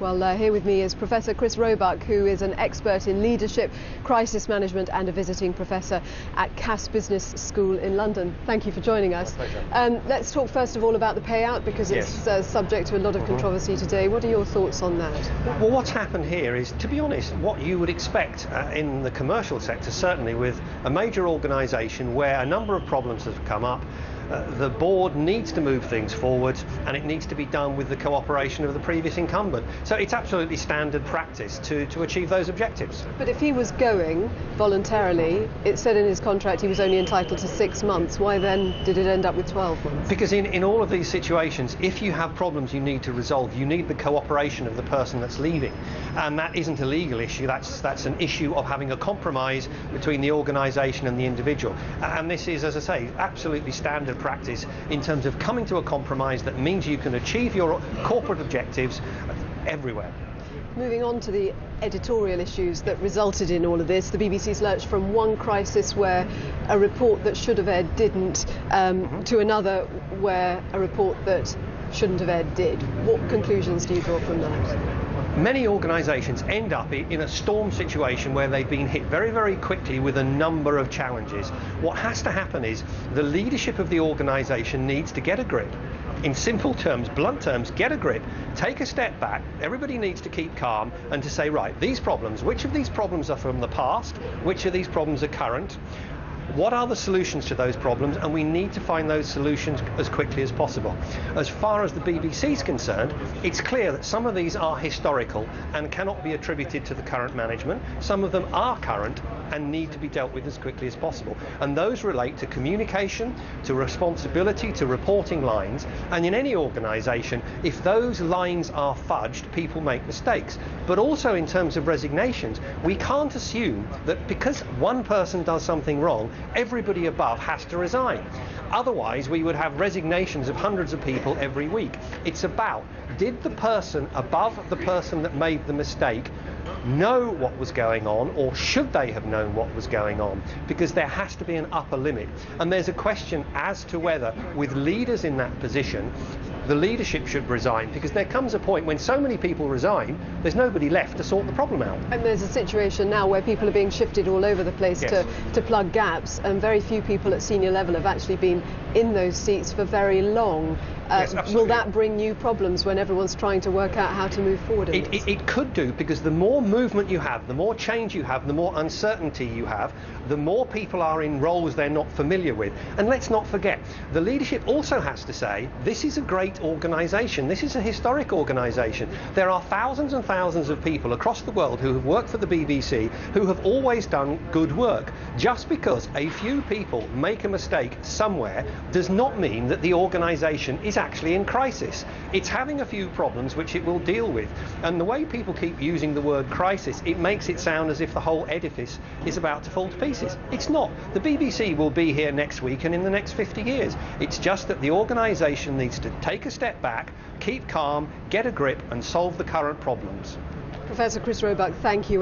Well, here with me is Professor Chris Roebuck, who is an expert in leadership, crisis management and a visiting professor at Cass Business School in London. Thank you for joining us. My pleasure. Let's talk first of all about the payout, because it's subject to a lot of controversy today. What are your thoughts on that? Well, what's happened here is, to be honest, what you would expect in the commercial sector, certainly with a major organisation where a number of problems have come up. The board needs to move things forward, and it needs to be done with the cooperation of the previous incumbent. So it's absolutely standard practice to achieve those objectives. But if he was going voluntarily, it said in his contract he was only entitled to 6 months. Why then did it end up with 12 months? Because in all of these situations, if you have problems you need to resolve, you need the cooperation of the person that's leaving. And that isn't a legal issue, that's an issue of having a compromise between the organisation and the individual. And this is, as I say, absolutely standard practice in terms of coming to a compromise that means you can achieve your corporate objectives everywhere. Moving on to the editorial issues that resulted in all of this, the BBC's lurched from one crisis where a report that should have aired didn't, to another where a report that shouldn't have aired did. What conclusions do you draw from that? Many organisations end up in a storm situation where they've been hit very, very quickly with a number of challenges. What has to happen is the leadership of the organisation needs to get a grip. In simple terms, blunt terms, get a grip, take a step back, everybody needs to keep calm and to say, right, these problems, which of these problems are from the past, which of these problems are current, what are the solutions to those problems, and we need to find those solutions as quickly as possible. As far as the BBC is concerned, it's clear that some of these are historical and cannot be attributed to the current management. Some of them are current and need to be dealt with as quickly as possible. And those relate to communication, to responsibility, to reporting lines. And in any organisation, if those lines are fudged, people make mistakes. But also in terms of resignations, we can't assume that because one person does something wrong, everybody above has to resign. Otherwise, we would have resignations of hundreds of people every week. It's about, did the person above the person that made the mistake know what was going on, or should they have known what was going on? Because there has to be an upper limit. And there's a question as to whether, with leaders in that position, the leadership should resign, because there comes a point when so many people resign, there's nobody left to sort the problem out. And there's a situation now where people are being shifted all over the place to plug gaps, and very few people at senior level have actually been in those seats for very long. Will that bring new problems when everyone's trying to work out how to move forward? It could do, because the more movement you have, the more change you have, the more uncertainty you have, the more people are in roles they're not familiar with. And let's not forget, the leadership also has to say, this is a great organisation, this is a historic organisation. There are thousands and thousands of people across the world who have worked for the BBC who have always done good work. Just because a few people make a mistake somewhere does not mean that the organisation is actually in crisis. It's having a few problems which it will deal with. And the way people keep using the word crisis, it makes it sound as if the whole edifice is about to fall to pieces. It's not. The BBC will be here next week and in the next 50 years. It's just that the organisation needs to take a step back, keep calm, get a grip and solve the current problems. Professor Chris Roebuck, thank you.